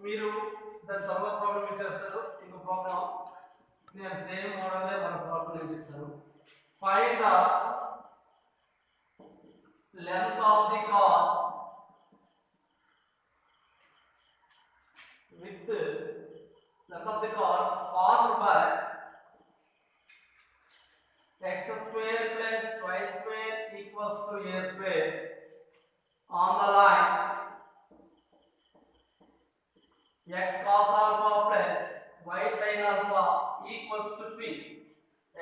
మీరు దాని తర్వాత ప్రాబ్లం ఏం చేస్తారు? ఇంకో ప్రాబ్లం నేను సేమ్ మోడల్ మన ప్రాబ్లం నేను చెప్తాను. Find the length of the car with length of the car formed by x square plus y square equals to a square on the line x cos alpha plus y sin alpha equals to p.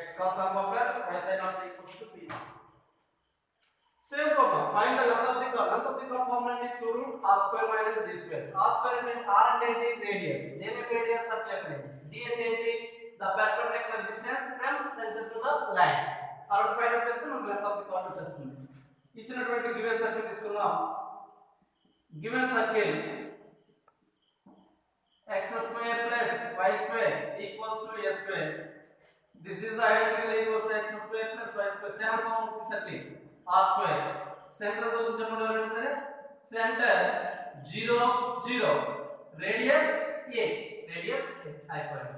X cos alpha plus y sin alpha equals to p. Same problem. Find the length of the curve. Length of the curve formula is 2 root r square minus d square. R square అంటే r అంటే ఏంటి? Radius. Name of radius circular radius. D అంటే ఏంటి? The perpendicular distance from center to the line. Around find out చేస్తే మనకు length of the curve వచ్చేస్తుంది. ఇచ్చినటువంటి given circle తీసుకుందాం. Given circle x square plus y square equals to a square. This is the identical equals to x square plus y square. Standard form of the circle r square. Center తో ఉంచకుండా ఎవరైనా సరే centre 0 0 radius a అయిపోయింది.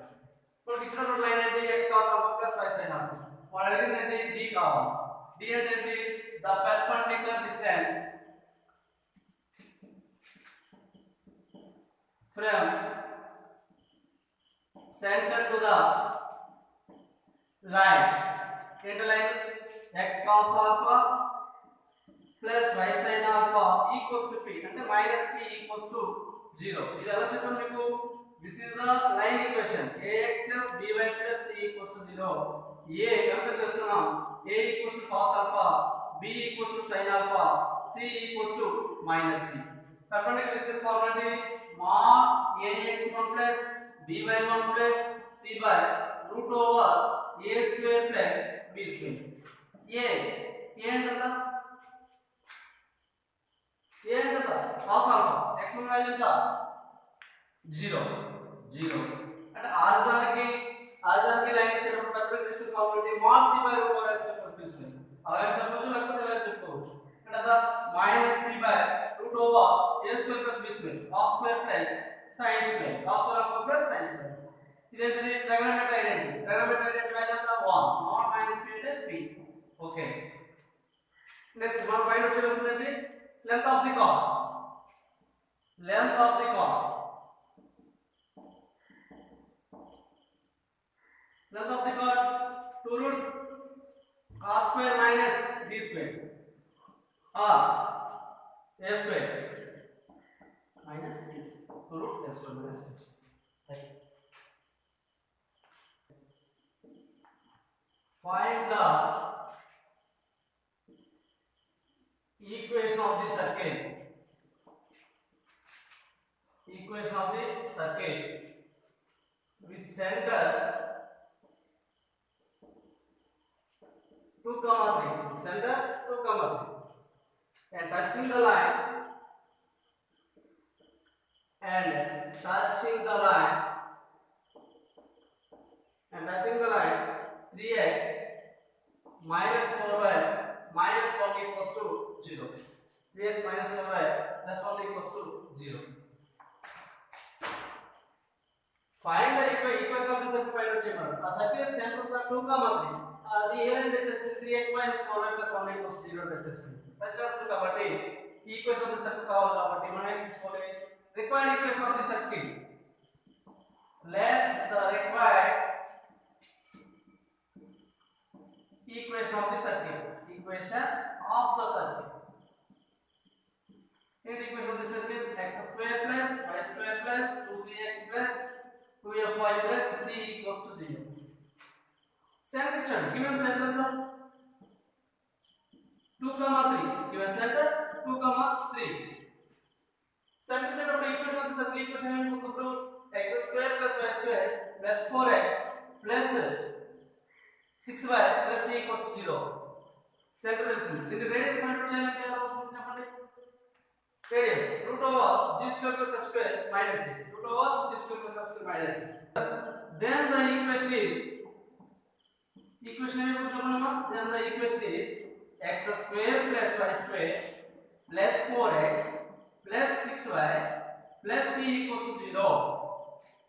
ఇప్పుడు ఇచ్చినటువంటి line ఏంటి? x cos alpha plus y sin alpha. వాడు అడిగింది ఏంటి? d కావాలి. d అంటే ఏంటి? the perpendicular distance from center to the line. ఏంటి line? x cos alpha plus y sin alpha equals to p అంటే minus p equals to 0. ఇది ఎలా చెప్పాను మీకు? This is the line equation ax plus by plus c equals to 0. a compare చేస్తున్నాం. a equals to cos alpha, b equals to sin alpha, c equals to minus p. perpendicular distance formula mod ax1 plus by1 plus c by root over a square plus b square. a ఏంటదా? ఏంటదా? cos alpha x1 value ఎంత? 0 అంటే ఆరిజానికి line ఇచ్చేటప్పుడు perpendicular distance formula mod c by root over a square plus b square. అలాగే చెప్పొచ్చు, లేకపోతే ఇలా చెప్పుకోవచ్చు. అంటే అదా minus p by root over a square plus b square cos square plus sin square. cos square alpha plus sin square. ఇదేంటిది? ట్రైగోనోమెట్రిక్ identity. ట్రైగోనోమెట్రిక్ identity value ఎంత? 1 mod minus p అంటే p. ఓకే, నెక్స్ట్ మనం ఫైండ్ అవుట్ చేయాల్సింది ఏంటి? Length of the card. Length of the card length of the chord 2 root r square minus d square or a square minus d square. 2 root a square minus d square. Right. Find the equation of the circle. Equation of the circle with center 2, 3. Center 2, 3. And touching the line. 3x minus 4y minus 1 equals to 0. 3x minus 4y plus 1 equals to 0. Find the equation of the circle. Find out చేయమన్నారు. ఆ circle centre 2, 3. అది ఏమైంది వచ్చేస్తుంది? 3x minus 4y plus 1 equals to 0 వచ్చేస్తుంది. వచ్చేస్తుంది కాబట్టి ఈ equation of the circle కావాలి కాబట్టి మనం ఏం తీసుకోవాలి? Required equation of the circle. let the required equation of the circle. Equation of the circle. In the equation of the circle, x square plus y square plus 2cx plus 2fy plus c equals to 0. Center chart. Given center the 2, 3. Given center 2, 3. Center chart of the equation of the circle equation is x square plus y square plus 4x plus 6y plus c equals to 0. Center తెలిసింది. దీని radius find out చేయాలంటే ఎలా వస్తుంది చెప్పండి? Radius root over g square plus f square minus c. root over g square plus f square minus c. Then the equation is equation ఏమో చెప్పండి. Then the equation is x square plus y square plus 4x plus 6y plus C equals to 0.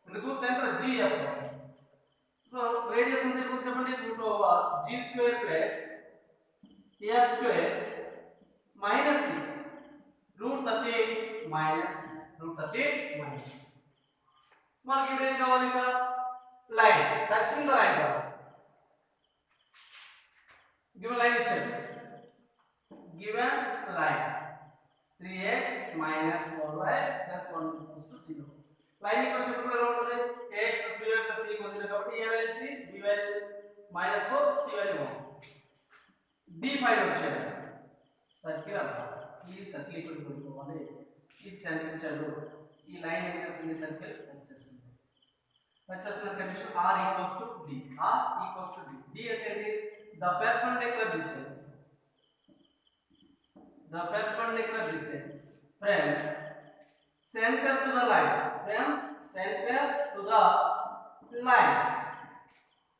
ఎందుకు centre GF. So radius ఎంత ఇప్పుడు చెప్పండి, root over G square plus F square minus C root 30 minus మనకి ఇప్పుడు ఏం కావాలి, ఇంకా line touching the line కావాలి. గివెన్ లైన్ ఇచ్చాడు, given line 3x minus 4y plus 1 equals to 0. Line equation ఇప్పుడు ఎలా ఉంటుంది, ax plus by plus c equals 0 కాబట్టి a value 3, b value -4, c value 1. b find out చేయాలి. Circle అన్నమాట. ఈ circle ఇక్కడ పెట్టుకోవాలి. ఇది సెంటర్ ఇచ్చాడు. ఈ లైన్ ఏం చేస్తుంది, సర్కిల్ వచ్చేస్తుంది. వచ్చేస్తున్న condition r equals to d. r equals to d. d అంటే ఏంటి, the perpendicular distance from center to the line,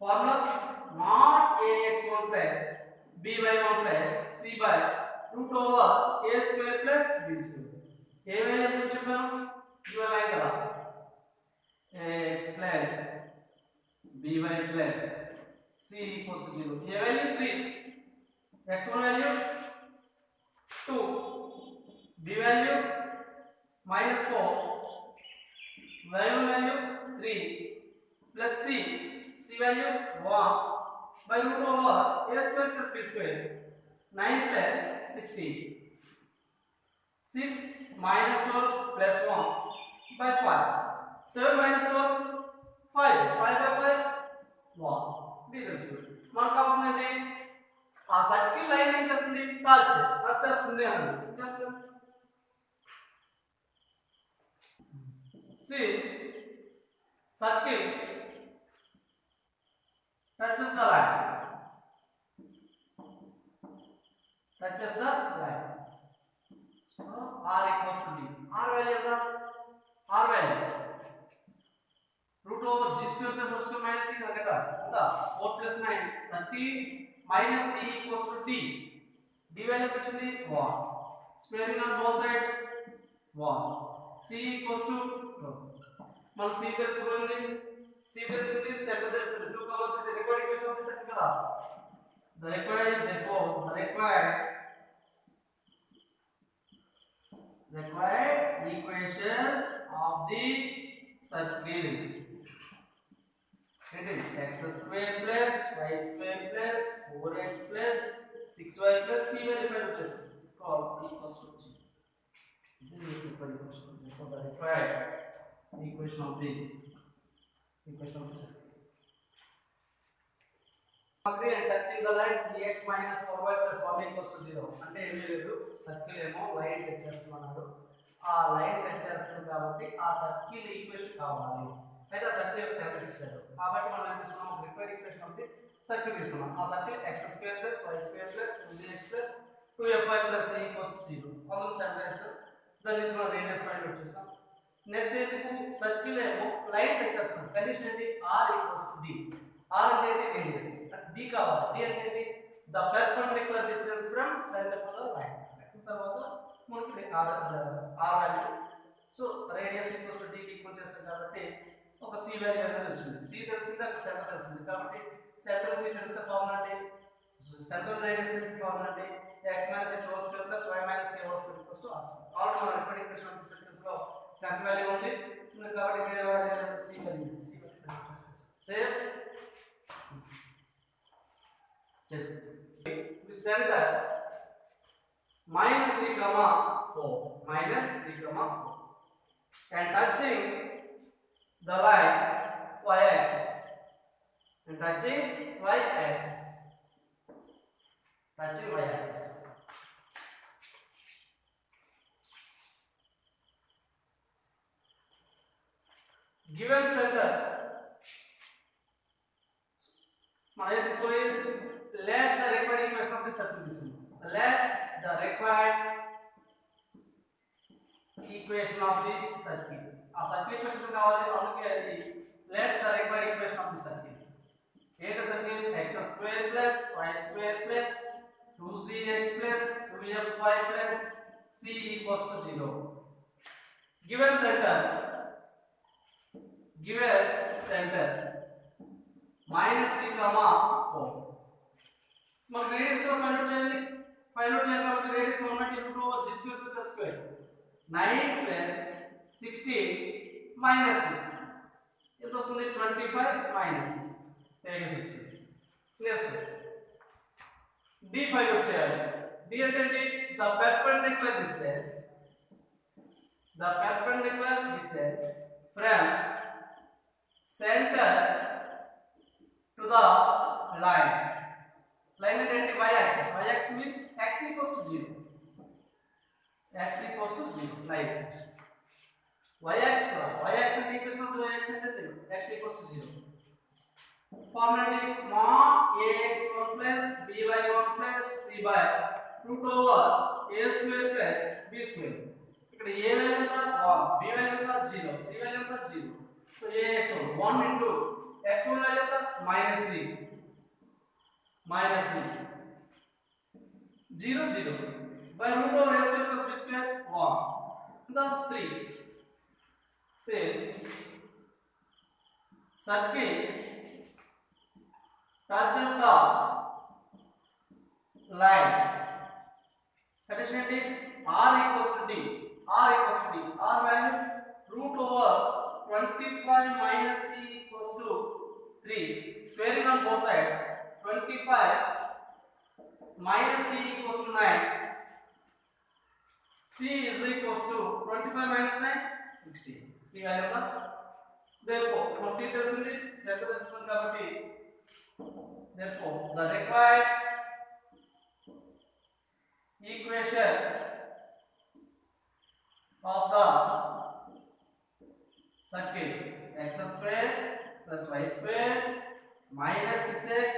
formula not ax1 plus by1 plus c by root over a square plus b square. A value ఎంత చెప్పాను, ఈ line కదా, ax plus by plus c equals to 0. a value 3, x1 value 2, b value -4, y1 value 3 plus c value 1 by root over a square plus b square 9 plus 16, 6 minus 12 plus 1 by 5, 7 minus 12 5 by 5 1. ఇది తెలుసుకోండి. మనకు కావాల్సిందంటే ఆ circle line ఏం చేస్తుంది, touch చేస్తుంది అన్నది చేస్తుంది. since circle touches the line, so r equals to d. r value ఎంత, r value root over g square plus f square minus c కదా, ఎంత 4 plus 9 30 minus c equals to d. d value వచ్చింది 1, squaring on both sides 1, c equals to 2. మనం c తెలుసుకుంది, తెలిసింది, centre తెలిసింది, 2, 3 the required equation of the circle కదా. the required equation of the circle it is x square plus y square plus 4x plus 6y plus c value find వచ్చేస్తుంది. call equals to g. this is the equation for the required equation of the circle. agree and touching the line 3x minus 4y plus 1 equals to 0. అంటే ఏమీ లేదు, circle ఏమో line touch చేస్తున్నాడు, ఆ line touch చేస్తుంది కాబట్టి ఆ circle equation కావాలి. అయితే ఆ సర్కిల్ యొక్క సెంటర్ ఇస్తాడు కాబట్టి మనం ఏం తీసుకున్నాం, required equation of the circle తీసుకున్నాం. ఆ circle x square plus y square plus 2gx plus 2fy plus c equals to 0. అందులో సెంటర్ ఇస్తాం, దాని నుంచి మనం రేడియస్ ఫైండ్ అవుట్ చేస్తాం. నెక్స్ట్ ఏంటి, సర్కిల్ ఏమో లైన్ టచ్ చేస్తాం, కండిషన్ ఏంటి, r equals to d. r అంటే ఏంటి, రేడియస్. d కావాలి, d అంటే ఏంటి, the perpendicular distance from centre to the line. తర్వాత మనకి r value, so radius equals to d కి ఈక్వల్ చేస్తాం కాబట్టి ఒక c వాల్యూ అనేది వచ్చింది. c తెలిసింది, అక్కడ సెంటర్ తెలిసింది కాబట్టి సెంటర్ c తెలిస్తే ఫార్ములా ఏంటి, సెంటర్ రేడియస్ తెలిస్తే ఫార్ములా ఏంటి, x minus h whole square plus y minus k whole square equals to r square. Already మన repeat equation of the circles లో సెంటర్ వాల్యూ ఉంది కాబట్టి k వాల్యూ అనేది c value same with center minus 3 comma 4 and touching the line y axis given center మనం ఏం తీసుకోవాలి, let the required equation of the circle తీసుకుందాం. let the required equation of the circle, ఆ circle equation కావాలి, అందుకే అది let the required equation of the circle. ఏంటి circle, x square plus y square plus 2cx plus 2fy plus c equals to 0. given center minus 3 comma 4 మనకు radius గా find out చేయాలి కాబట్టి radius moment into g square plus f square 9 plus 16 minus ఎంత వస్తుంది 25 minus radius వస్తుంది next d find out చేయాలి d అంటే ఏంటి the perpendicular distance from center to the line అంటే ఏంటి y axis means x equals to 0 right y axis అంటే equation of y axis అంటే x equals to 0 formula ఏంటి mod ax1 plus by1 plus c by root over a square plus b square ఇక్కడ a value ఎంత 1 b value ఎంత 0 c value ఎంత 0 so ax1 1 into x1 value ఎంత minus 3 0 0 by root over a square plus b square 1 the 3 says circle touches the line condition is r equals to d r value root over 25 minus c equals to 3 squaring on both sides 25 minus c equals to 9 c is equals to 25 minus 9 16 c value of therefore for c తెలిసింది centre తెలుసుకున్నాం కాబట్టి therefore the required equation of the circle x square plus y square minus 6x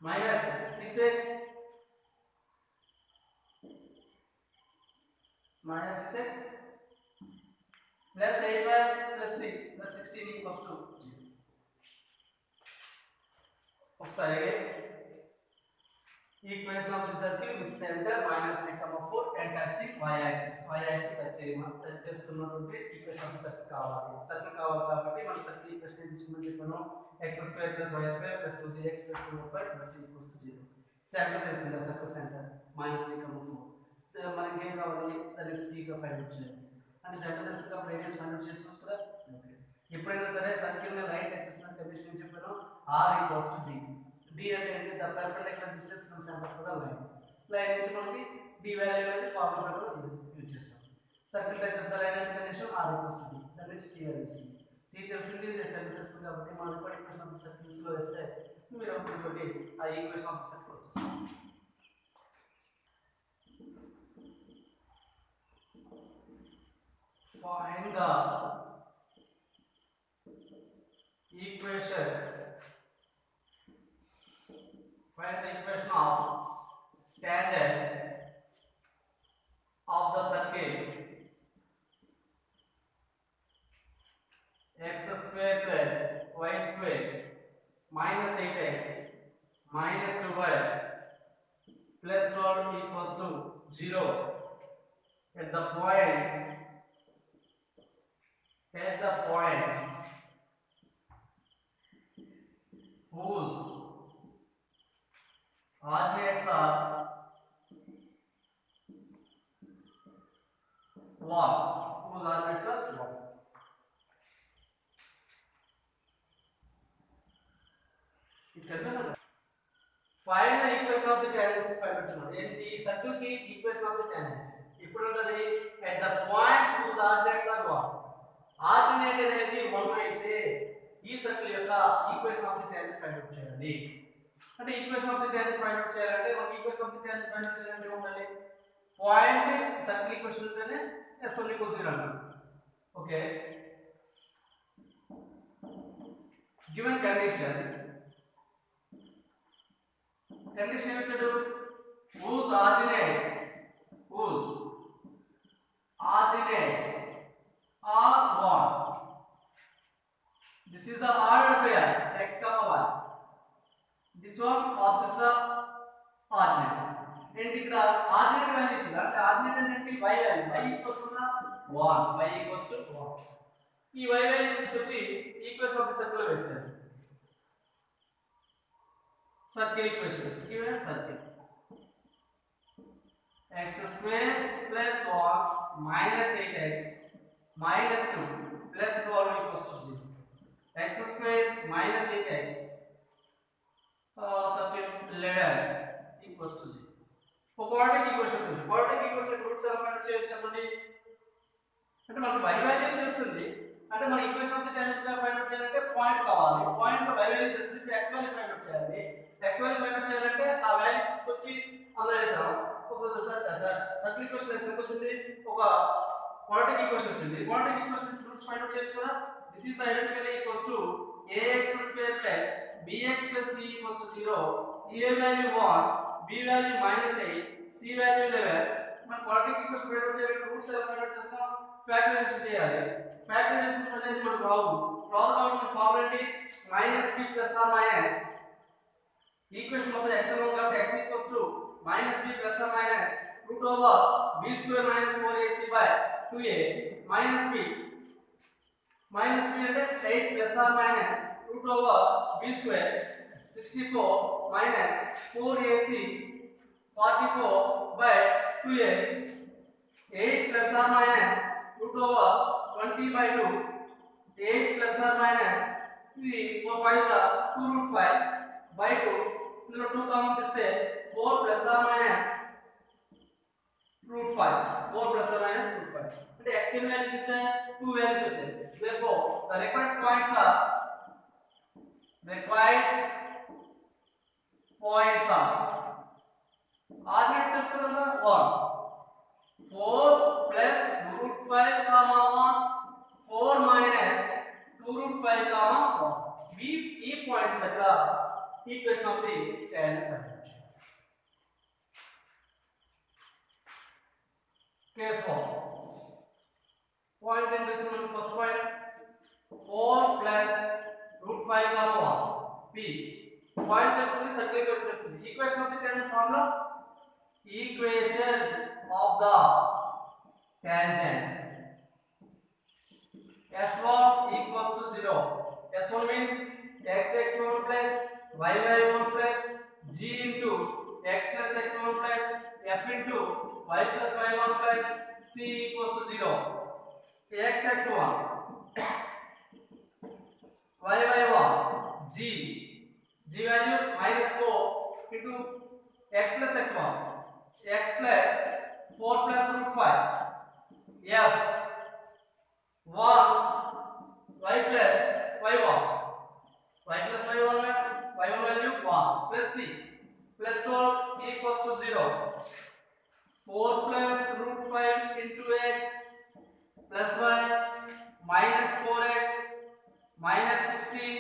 minus 6x plus 8y plus 6 plus 16 equals to 0 ఒకసారి equation of the circle with center minus 3 comma 4 and touching y axis touch చేస్తున్నటువంటి equation of the circle కావాలి కాబట్టి మన circle equation తీసుకుని చెప్పాను x square plus y square plus 2cx plus 2y plus c equals to 0 center తెలిసిందా circle center minus 3 comma 4 మనకి ఏం కావాలి దానికి c గా ఫైండ్ అవుట్ చేయాలి అంటే సెంటర్ తెలిసిందా రేడియస్ ఫైండ్ అవుట్ చేసుకోవచ్చు కదా ఓకే ఎప్పుడైనా సరే సర్కిల్ ని రైట్ టచ్ చేస్తున్న కండిషన్ ఏం చెప్పాను r equals to d d అంటే ఏంటి the perpendicular distance from center to the line నుంచి మనకి d వాల్యూ అనేది ఫార్ములా ప్రకారం యూజ్ చేస్తాం సర్కిల్ టచ్ చేసిన లైన్ అంటే condition r equals to d దాని నుంచి c వాల్యూ c తెలిసింది సెంటర్ తెలిసింది కాబట్టి మనం ఇప్పుడు ఈక్వేషన్ ఆఫ్ ది సర్కిల్స్ లో వేస్తే మీరు ఒకటి ఆ ఈక్వేషన్ ఆఫ్ ది సర్కిల్ వచ్చేస్తుంది find the equation of tangents of the circle x square plus y square minus 8x minus 2y plus 12 equals to 0 at the points whose ordinates are 1 find the equation of the tangents find out ఏంటి circle కి equation of the tangents ఇప్పుడు ఉంటది at the points whose ordinates are 1 ordinate అనేది 1 అయితే ఈ circle యొక్క equation of the tangent find out చేయాలి అంటే equation of the tangent find out చేయాలంటే మనకి equation of the tangent find out చేయాలంటే ఉండాలి పాయింట్ సర్కిల్ ఈక్వేషన్ ఉంటేనే s1 = 0 అంటాం ఓకే గివెన్ కండిషన్ ఇచ్చాడు whose ordinates are 1 this is the ordered pair x comma y this one opposites the ordinate and ఇక్కడ ordinate value ఇచ్చారు అంటే ordinate అంటే y value y equals to ఈ y value తీసుకొచ్చి equation of the circle వేసారు. Circle equation given circle x square plus 1 minus 8x minus 2 plus 12 equals to 0. X square minus 8x 11 equals to 0. Quadratic equation ఉంది. Quadratic equation roots ఎలా find out చేయొచ్చు చెప్పండి. అంటే మనకు y value తెలుస్తుంది. అంటే మన equation of the tangent find out చేయాలంటే పాయింట్ కావాలి. పాయింట్ లో y వాల్యూ తెలుస్తుంది. x వాల్యూ ఫైండ్ అవుట్ చేయాలి. x వాల్యూ ఫైండ్ అవుట్ చేయాలంటే ఆ వాల్యూ తీసుకొచ్చి అందులో వేసాం. ఒక సర్కిల్ ఈక్వేషన్ వేస్తే వచ్చింది, ఒక క్వాడ్రాటిక్ ఈక్వేషన్ వచ్చింది. Quadratic equation roots find out చేయొచ్చు కదా. This is identically equals to ax² + bx + c = 0. a value 1, b value -8, c value 11. మన క్వాడ్రాటిక్ ఈక్వేషన్ ఫైండ్ అవుట్ చేయాలంటే రూట్స్ ఎలా ఫైండ్ అవుట్ చేస్తాం? ఫ్యాక్టరైజేషన్ చేయాలి. ఫ్యాక్టరైజేషన్స్ అనేది మనకు రావు కాబట్టి మన ఫార్ములా ఏంటి? -b + or minus ఈక్వేషన్ మొత్తం x ఉంది కాబట్టి x -b + or minus (b) + b² - 4ac/2a minus b అంటే 8 + or minus (b²) 64 minus 4ac 44/2a 8 + or minus (20/2) 8 + or minus ఇది 4 5s 2√5/2 ఇందులో 2 కామన్ తీస్తే 4 + or minus √5 4 + or minus √5 అంటే x కి values వచ్చాయి 2 వాల్యూస్ వచ్చాయి. therefore the required points are ordinates తెలుసు కదా 1 4 + √5 1 4 minus 2√5 1 ఈ పాయింట్స్ దగ్గర equation of the tangent find out చేయాలి. కేస్ 1 పాయింట్ ఏంటి వచ్చింది? ఫస్ట్ పాయింట్ 4 + √5 1 p పాయింట్ తెలిసింది, సర్కిల్ ఈక్వేషన్ తెలిసింది. Equation of the tangent formula equation of the tangent s1 = 0. s1 means x(x1) + y(y1) + g into x + x1 + f into y + y1 + c = 0. x(x1) y(y1) g value -4 into x + x1 x + 4 + √5 f 1 y + y1 value 1 plus c plus 12 equals to 0. 4 + √5 into x plus y minus 4x minus 16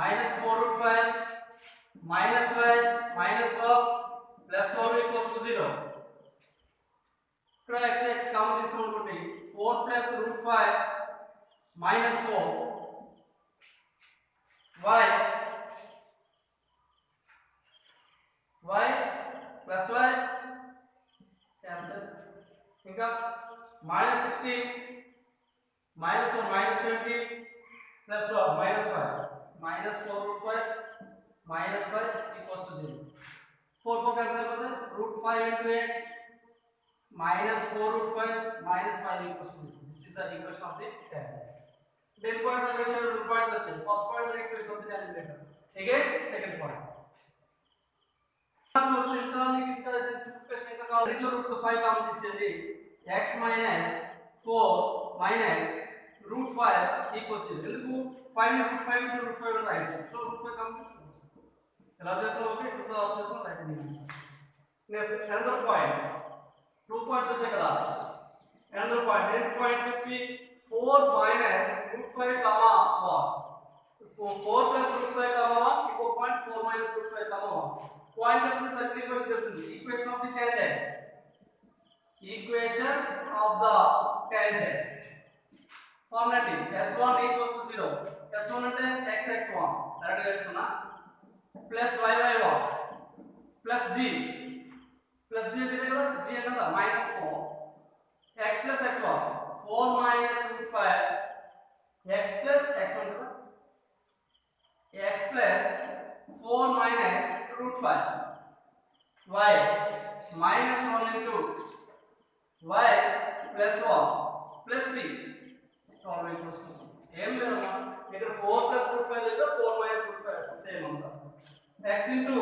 minus 4√5 minus y minus 1 plus 12 equals to 0. ఇక్కడ x common తీసుకుంటే 4 + √5 minus 4 y plus y cancel. ఇంకా -16 minus 1 minus 17 plus 12 minus 5 minus 4√5 minus 5 equals to 0. 4 cancel होता है √5 into x minus 4√5 minus 5 equals to 0. This is the equation of the tangent. 10 points are వచ్చారు, 2 points వచ్చాయి. First point is the equation of the tangent. Again second point. నాకు చూద్దాం ఇంకా simplification ఇంకా కావాలి. √5 common తీసేయండి. x minus 4 minus √5 equals to 0. ఎందుకు 5 ని √5 into √5 అని రాయొచ్చు. సో √5 కామన్ తీసేయండి. ఎలా చేస్తాం? ఓకే ఇప్పుడు ఆఫ్ చేస్తాం. Right means next another point 2 points వచ్చాయి కదా. Another point end point p 4 minus √5 comma 1. 4 plus √5 comma 1 ఇంకో పాయింట్ 4 minus √5 comma 1. పాయింట్ తెలిసింది, సర్కిల్ ఈక్వేషన్ తెలిసింది. Equation of the tangent formula s1 equals to 0. s1 అంటే x(x1) direct గా వేస్తున్నా plus y(y1) plus g అంటే కదా g అంటే -4 x + x1 4 minus root 5 x plus x1 x plus 4 minus root 5 y minus 1 into y plus 1 plus c all equals to 0. ఏం లేదమ్మా ఇక్కడ 4 plus root 5 దగ్గర 4 minus root 5 వస్తుంది సేమ్ అంతా x into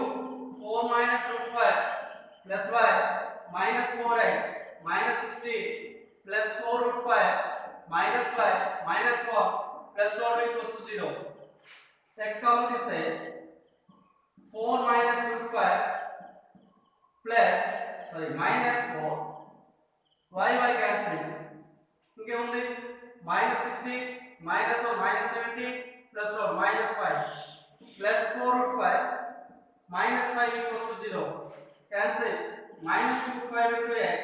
4 minus root 5 plus y minus 4x minus 16 plus 4 root 5 minus y minus 1 plus 12 equals to 0. x common తీస్తే 4 minus root 5 plus minus 4 y cancel ఇంకేముంది minus 16 minus 1 minus 17 plus 12 minus 5 plus 4 root 5 minus 5 equals to 0. Cancel minus root 5 into x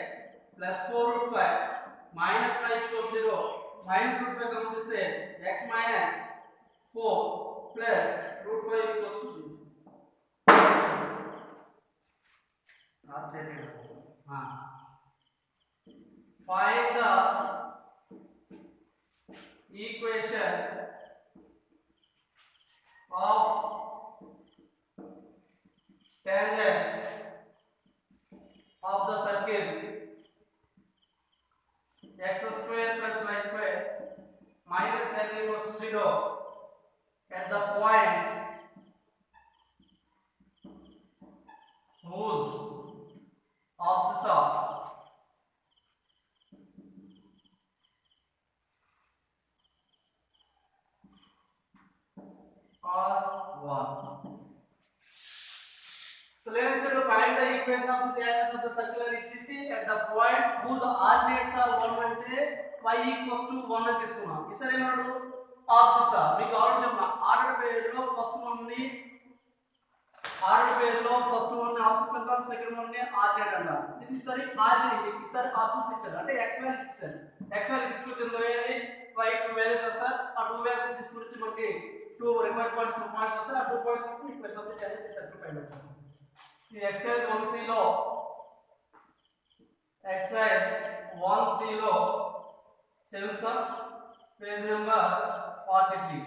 plus 4 root 5 minus 5 equals 0. Minus root 5 comes this way. X minus 4 plus root 5 equals to 0. Find the equation of tangents of the circle x square plus y square minus tan equals to 0 at the points whose opposites are R1. So let us find the equation of the tangents of the circle and ఇచ్చేసి at the points whose ordinates are 1 అంటే y equals to 1 అని తీసుకున్నాం. ఈసారి ఏమన్నాడు opsis మీకు already చెప్పిన order పేరులో first one ని ఆప్సిస్ అంటాం సెకండ్ వన్ ని ఆర్డినేట్ అంటాం. ఇది ఈసారి ఆర్డినేట్ ఇది ఈసారి ఆప్సిస్ ఇచ్చారు అంటే x వాల్యూ ఇచ్చారు. x వాల్యూ తీసుకొచ్చిన y 2 వాల్యూస్ వస్తాయి. ఆ 2 వాల్యూస్ తీసుకొచ్చి మనకి 2 రిక్వైర్డ్ పాయింట్స్ 2 పాయింట్స్ వస్తాయి. ఆ 2 పాయింట్స్ కి equation of the tangent circle find out చేస్తాం. ఈ ఎక్సర్సైజ్ 1C లో ఎక్సర్సైజ్ 1C లో 7 సమ్ పేజ్ నెంబర్ 43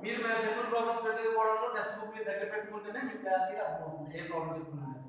మీరు చెప్పిన ప్రాబ్లమ్స్ ప్రతి కూడా టెక్స్ట్ బుక్ మీ దగ్గర పెట్టుకుంటేనే మీకు క్లారిటీగా అర్థమవుతుంది ఏ ప్రాబ్లం చెప్తున్నాను.